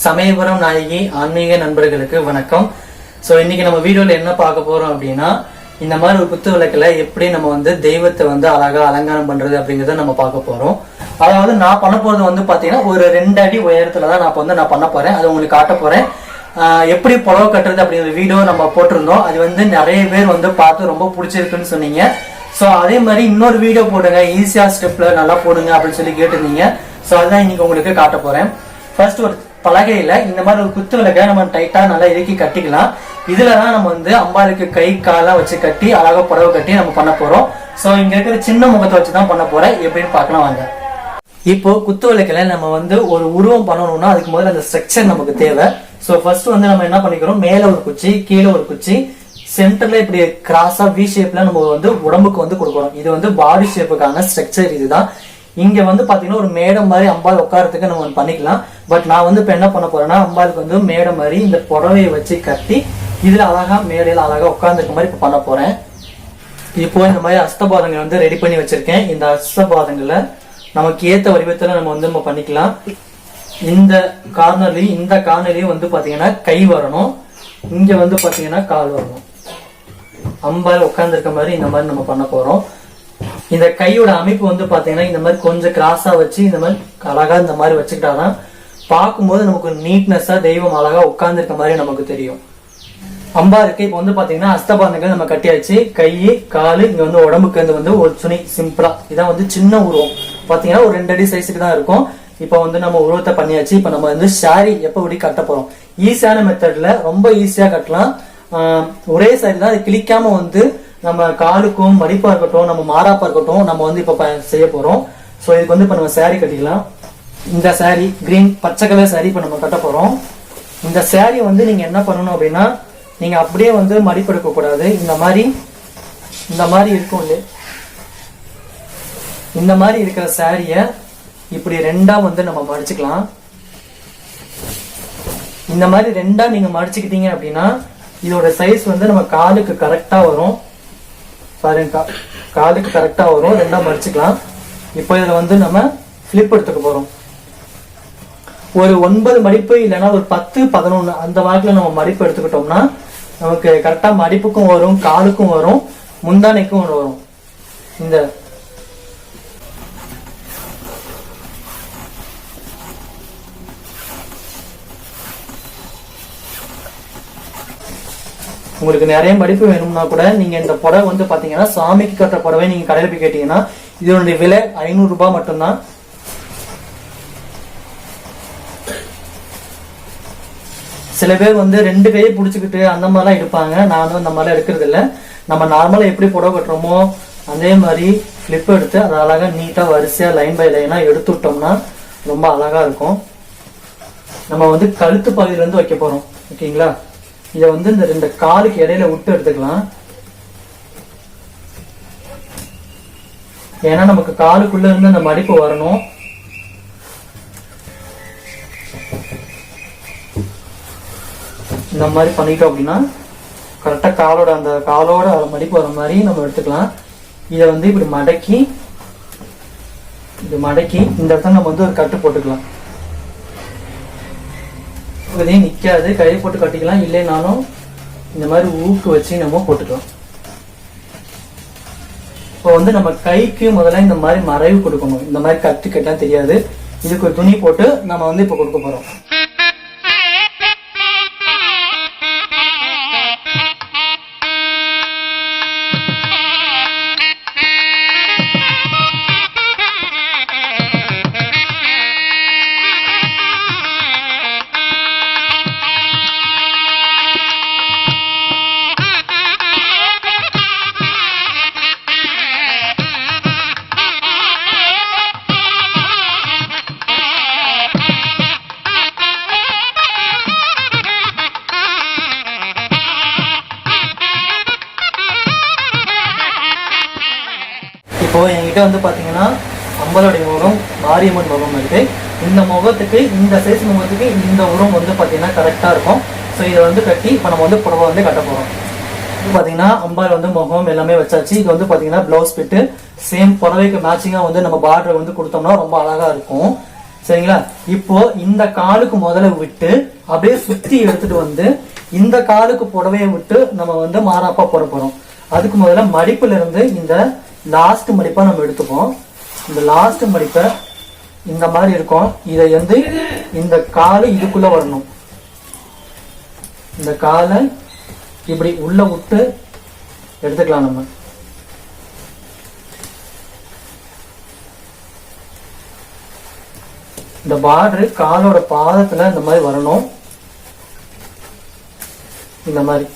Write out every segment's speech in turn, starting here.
சமயபுரம் நாயகி ஆன்மீக நண்பர்களுக்கு வணக்கம். ஸோ இன்னைக்கு நம்ம வீடியோல என்ன பார்க்க போறோம் அப்படின்னா, இந்த மாதிரி ஒரு குத்து விளக்குல எப்படி நம்ம தெய்வத்தை அழகா அலங்காரம் பண்றது அப்படிங்கறத நம்ம பார்க்க போறோம். அதாவது நான் பண்ண போறது பாத்தீங்கன்னா ஒரு 2 அடி உயரத்துலதான் நான் பண்ண போறேன். அது உங்களுக்கு காட்ட போறேன். எப்படி புடவை கட்டுறது அப்படிங்கிற வீடியோ நம்ம போட்டிருந்தோம். அது நிறைய பேர் பார்த்து ரொம்ப பிடிச்சிருக்குன்னு சொன்னீங்க. ஸோ அதே மாதிரி இன்னொரு வீடியோ போடுங்க, ஈஸியா ஸ்டெப்ல நல்லா போடுங்க அப்படின்னு சொல்லி கேட்டிருந்தீங்க. ஸோ அதுதான் இன்னைக்கு உங்களுக்கு காட்ட போறேன். ஃபர்ஸ்ட் ஒரு பலகையில இந்த மாதிரி ஒரு குத்து விளக்க நம்ம டைட்டா நல்லா இறுக்கி கட்டிக்கலாம். இதுலதான் நம்ம அம்பாளுக்கு கை காலா வச்சு கட்டி அழகா புடவை கட்டி நம்ம பண்ண போறோம். சோ இங்க இருக்கிற சின்ன முகத்தை வச்சுதான் பண்ண போறேன். எப்படின்னு பார்க்கலாம் வாங்க. இப்போ குத்து விளக்குல நம்ம ஒரு உருவம் பண்ணணும்னா அதுக்கு முதல்ல அந்த ஸ்ட்ரக்சர் நமக்கு தேவை. சோ ஃபர்ஸ்ட் நம்ம என்ன பண்ணிக்கிறோம், மேல ஒரு குச்சி கீழே ஒரு குச்சி சென்டர்ல இப்படி கிராஸா வி ஷேப்ல நம்ம உடம்புக்கு கொடுக்கணும். இது பாடி ஷேப்புக்கான ஸ்ட்ரக்சர் இதுதான். இங்க பாத்தீங்கன்னா ஒரு மேடை மாதிரி அம்பாள் உட்காரத்துக்கு நம்ம பண்ணிக்கலாம். பட் நான் இப்ப என்ன பண்ண போறேன்னா, அம்பாளுக்கு மேடை மாதிரி இந்த புடவையை வச்சு கட்டி இதுல அழகா மேடையில அழகா உட்கார்ந்துருக்க மாதிரி இப்ப பண்ண போறேன். இப்போ இந்த மாதிரி அஸ்தபாதங்களை ரெடி பண்ணி வச்சிருக்கேன். இந்த அஸ்தபாதங்களை நமக்கு ஏத்த வடிவத்துல நம்ம பண்ணிக்கலாம். இந்த கார்னர்லயும் பாத்தீங்கன்னா கை வரணும். இங்க பாத்தீங்கன்னா கால் வரணும். அம்பாள் உட்கார்ந்து இருக்க மாதிரி இந்த மாதிரி நம்ம பண்ண போறோம். இந்த கையோட அமைப்பு பாத்தீங்கன்னா இந்த மாதிரி கொஞ்சம் கிராஸா வச்சு இந்த மாதிரி அழகா இந்த மாதிரி வச்சுக்கிட்டாதான் பார்க்கும்போது நமக்கு நீட்னஸா தெய்வம் அழகா உட்கார்ந்து இருக்க மாதிரி நமக்கு தெரியும். அம்பாளுக்கு இப்ப பாத்தீங்கன்னா அஸ்தபாதங்கள் நம்ம கட்டியாச்சு. கை காலு இங்க உடம்புக்கு ஒரு துணி சிம்பிளா இதான் சின்ன உருவம் பாத்தீங்கன்னா ஒரு 2 அடி சைஸுக்கு தான் இருக்கும். இப்ப நம்ம உருவத்தை பண்ணியாச்சு. இப்ப நம்ம சாரி எப்படி கட்ட போறோம். ஈஸியான மெத்தட்ல ரொம்ப ஈஸியா கட்டலாம். ஒரே சாரி தான், அது கிளிக்காம நம்ம காலுக்கும் மடிப்பா இருக்கட்டும், நம்ம மாறாப்பா இருக்கட்டும், நம்ம இப்ப செய்ய போறோம். சோ இதுக்கு இப்ப நம்ம சாரி கட்டிக்கலாம். இந்த சாரி கிரீன் பச்சை கலர் சாரி இப்ப நம்ம கட்ட போறோம். இந்த சாரி நீங்க என்ன பண்ணணும் அப்படின்னா, நீங்க அப்படியே மடிப்பு எடுக்க கூடாது. இந்த மாதிரி இருக்கும். இந்த மாதிரி இருக்கிற சாரிய இப்படி ரெண்டா நம்ம மடிச்சுக்கலாம். இந்த மாதிரி ரெண்டா நீங்க மடிச்சுக்கிட்டீங்க அப்படின்னா இதோட சைஸ் நம்ம காலுக்கு கரெக்டா வரும். பாருங்க, காலுக்கு கரெக்டா வரும். ரெண்டா மடிச்சுக்கலாம். இப்போ இதுல நம்ம பிளிப் எடுத்துக்க போறோம். ஒரு 9 மடிப்பு இல்லைன்னா ஒரு 10, 11 அந்த வாக்குல நம்ம மடிப்பு எடுத்துக்கிட்டோம்னா நமக்கு கரெக்டா மடிப்புக்கும் வரும், காலுக்கும் வரும், முந்தானைக்கும் வரும். இந்த உங்களுக்கு நிறைய மடிப்பு வேணும்னா கூட நீங்க இந்த புடவை பாத்தீங்கன்னா சாமிக்கு கட்டுற புடவை நீங்க கடையில போய் கேட்டீங்கன்னா இதனுடைய விலை 500 ரூபாய் மட்டும்தான். சில பேர் 2 கையை புடிச்சுக்கிட்டு அந்த மாதிரிலாம் எடுப்பாங்க. நான் அந்த மாதிரிலாம் எடுக்கிறது இல்லை. நம்ம நார்மலா எப்படி புடவை கட்டுறோமோ அதே மாதிரி பிளிப் எடுத்து அதை அழகா நீட்டா வரிசையா லைன் பை லைனா எடுத்து விட்டோம்னா ரொம்ப அழகா இருக்கும். நம்ம கழுத்து பகுதியில வைக்க போறோம். ஓகேங்களா? இதை இந்த 2 காலுக்கு இடையில விட்டு எடுத்துக்கலாம். ஏன்னா நமக்கு காலுக்குள்ள இருந்து அந்த மடிப்பு வரணும். இந்த மாதிரி பண்ணிட்டோம் அப்படின்னா கரெக்டா காலோட மடிப்பு வர மாதிரி நம்ம எடுத்துக்கலாம். இதை இப்படி மடக்கி இந்த இடத்துல நம்ம ஒரு கட்டு போட்டுக்கலாம். இதையும் நிக்காது, கை போட்டு கட்டிக்கலாம். இல்லைனாலும் இந்த மாதிரி ஊக்கு வச்சு நம்ம போட்டுக்கலாம். இப்போ நம்ம கைக்கு முதல்ல இந்த மாதிரி மறைவு கொடுக்கணும். இந்த மாதிரி கட்டு கட்டா தெரியாது. இதுக்கு ஒரு துணி போட்டு நம்ம இப்ப கொடுக்க போறோம். இப்போ என்கிட்ட பாத்தீங்கன்னா அம்பாளுடைய முகம் மாரியம்மன் முகம் இருக்கு. இந்த முகத்துக்கு இந்த சைஸ் முகத்துக்கு இந்த உரம் பாத்தீங்கன்னா கரெக்டா இருக்கும். ஸோ இதை கட்டி இப்போ நம்ம புடவை கட்ட போறோம். பாத்தீங்கன்னா அம்பாள் முகம் எல்லாமே வச்சாச்சு. இது பாத்தீங்கன்னா பிளவுஸ் பிட்டு சேம் புடவைக்கு மேட்சிங்கா நம்ம பார்டர் கொடுத்தோம்னா ரொம்ப அழகா இருக்கும். சரிங்களா? இப்போ இந்த காலுக்கு முதல்ல விட்டு அப்படியே சுத்தி எடுத்துட்டு வந்து இந்த காலுக்கு புடவையை விட்டு நம்ம வந்து மாறாப்பா போட போறோம். அதுக்கு முதல்ல மடிப்புல இருந்து இந்த லாஸ்ட் மடிப்பா நம்ம எடுத்துப்போம். இந்த லாஸ்ட் மடிப்பை இந்த மாதிரி இருக்கும். இதை வந்து இந்த காலு இதுக்குள்ள வரணும். இந்த காலை இப்படி உள்ள விட்டு எடுத்துக்கலாம். நம்ம இந்த பார்டர் காலோட பாதத்துல இந்த மாதிரி வரணும். இந்த மாதிரி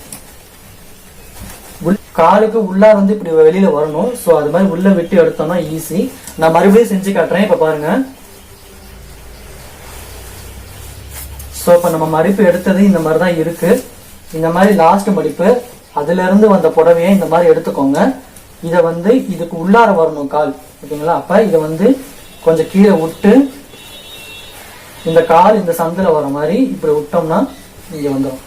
காலுக்கு உள்ளா வந்து இப்படி வெளியில வரணும். சோ அது மாதிரி உள்ள விட்டு எடுத்தோம்னா ஈஸி. நான் மறுபடியும் செஞ்சு காட்டுறேன். இப்ப பாருங்க. சோ இப்ப நம்ம மடிப்பு எடுத்தது இந்த மாதிரிதான் இருக்கு. இந்த மாதிரி லாஸ்ட் மடிப்பு அதுல இருந்து வந்த புடவையை இந்த மாதிரி எடுத்துக்கோங்க. இத வந்து இதுக்கு உள்ளார வரணும் கால். ஓகேங்களா? அப்ப இத வந்து கொஞ்சம் கீழே விட்டு இந்த கால் இந்த சந்தில வர மாதிரி இப்படி விட்டோம்னா இங்க வந்துடும்.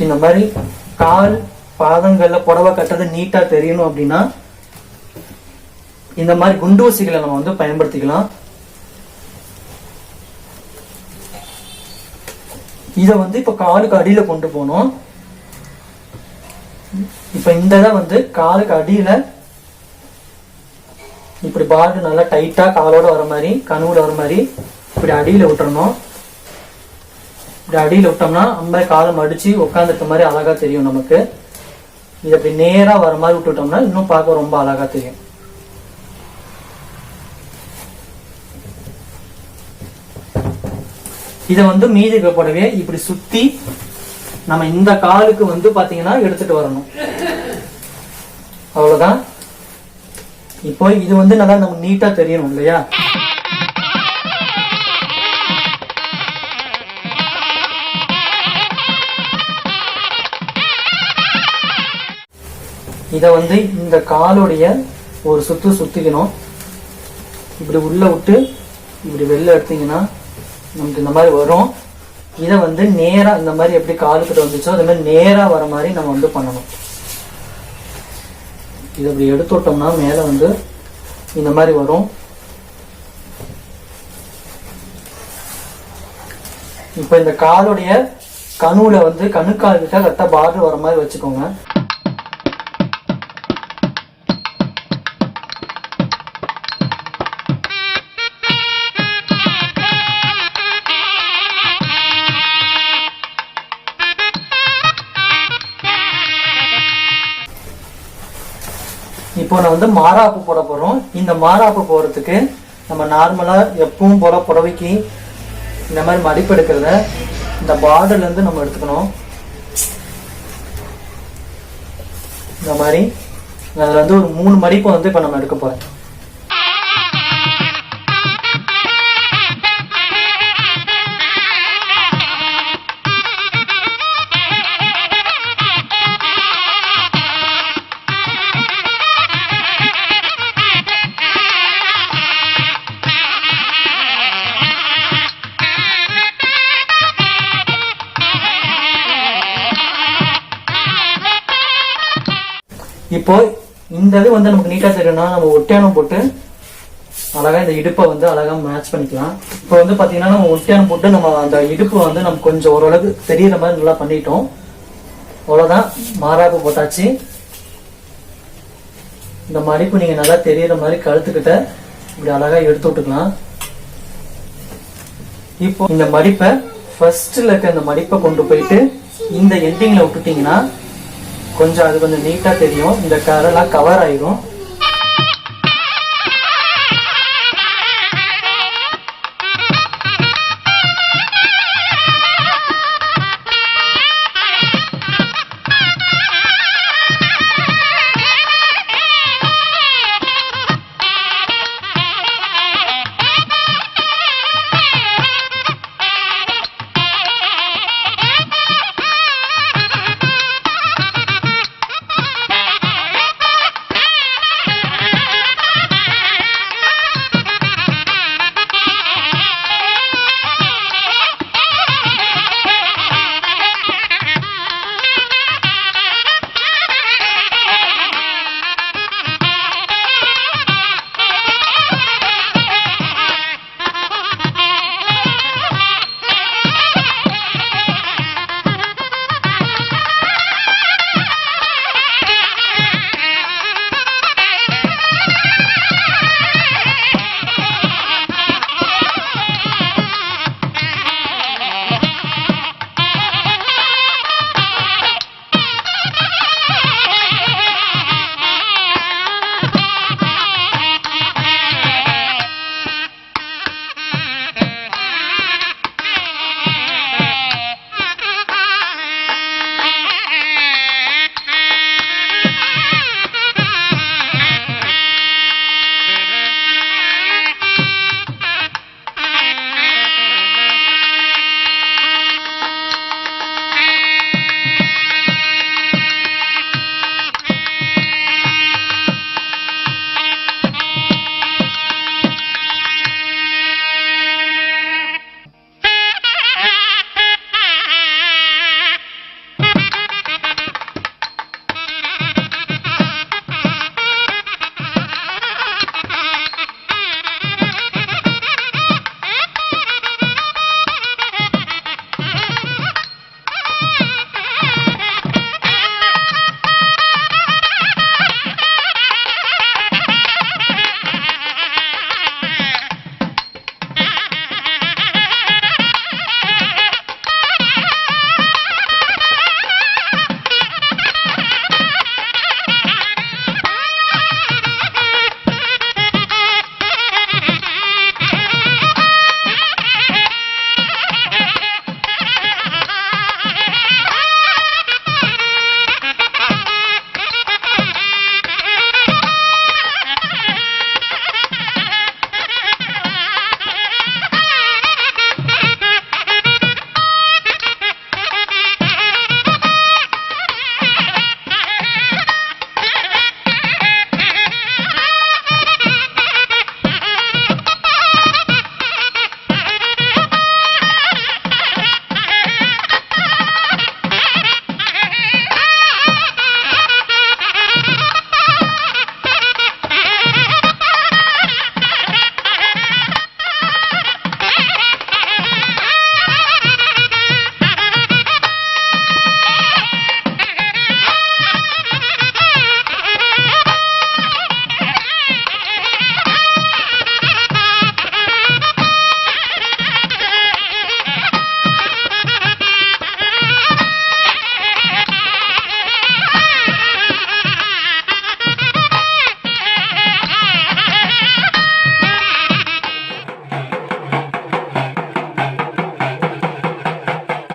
இந்த மாதிரி கால் பாதங்கள்ல புடவை கட்டது நீட்டா தெரியணும் அப்படின்னா இந்த மாதிரி குண்டூசிகளை நம்ம வந்து பயன்படுத்திக்கலாம். இத வந்து இப்ப காலுக்கு அடியில கொண்டு போனோம். இப்ப இந்த இதை வந்து காலுக்கு அடியில இப்படி பார்டர் நல்லா டைட்டா காலோட வர மாதிரி கனவுல வர மாதிரி இப்படி அடியில விட்டுறணும். இப்படி அடியில விட்டோம்னா நம்ம காலை மடிச்சு உட்காந்துருக்க மாதிரி அழகா தெரியும் நமக்கு. இது அப்படி நேரா வர மாதிரி விட்டுட்டோம்னா இன்னும் பார்க்க ரொம்ப அழகா தெரியும். இத வந்து மீதி புடவைய இப்படி சுத்தி நம்ம இந்த காலுக்கு வந்து பாத்தீங்கன்னா எடுத்துட்டு வரணும். அவ்வளவுதான். இப்போ இது வந்து நல்லா நமக்கு நீட்டா தெரியணும் இல்லையா? இத வந்து இந்த காலுடைய ஒரு சுத்து சுத்திக்கணும். இப்படி உள்ள விட்டு இப்படி வெளில எடுத்தீங்கன்னா நமக்கு இந்த மாதிரி வரும். இதை வந்து நேரா இந்த மாதிரி எப்படி காலுக்கிட்ட வந்துச்சோ அதே மாதிரி நேரா வர மாதிரி நம்ம வந்து பண்ணணும். இதை அப்படி எடுத்து விட்டோம்னா மேல வந்து இந்த மாதிரி வரும். இப்ப இந்த காலுடைய கணுல வந்து கணுக்கால் கிட்ட கரெக்டா பார்டர் வர மாதிரி வச்சுக்கோங்க. இப்போ நான் வந்து மாறாப்பு போட போறோம். இந்த மாறாப்பு போறதுக்கு நம்ம நார்மலா எப்பவும் போல புடவைக்கு இந்த மாதிரி மடிப்பு எடுக்கிறத இந்த பார்டர்ல இருந்து நம்ம எடுத்துக்கணும். இந்த மாதிரி அதுல வந்து ஒரு 3 மடிப்பு வந்து இப்ப நம்ம எடுக்க போறோம். இப்போ இந்த இது வந்து நமக்கு நீட்டா தெரியணும்னா நம்ம ஒட்டியானம் போட்டு அழகா இந்த இடுப்பை வந்து அழகா மேட்ச் பண்ணிக்கலாம். இப்போ வந்து பாத்தீங்கன்னா நம்ம ஒட்டியானம் போட்டு நம்ம அந்த இடுப்பு வந்து நம்ம கொஞ்சம் ஓரளவுக்கு தெரியற மாதிரி நல்லா பண்ணிட்டோம். அவ்வளவுதான், மாறாப்பு போட்டாச்சு. இந்த மடிப்பு நீங்க நல்லா தெரியற மாதிரி கழுத்துக்கிட்ட இப்படி அழகா எடுத்து விட்டுக்கலாம். இப்போ இந்த மடிப்பை ஃபர்ஸ்ட்ல இருக்க இந்த மடிப்பை கொண்டு போயிட்டு இந்த எண்டிங்ல விட்டுட்டீங்கன்னா கொஞ்சம் அது கொஞ்சம் நீட்டா தெரியும். இந்த கரெல்லாம் கவர் ஆயிரும்.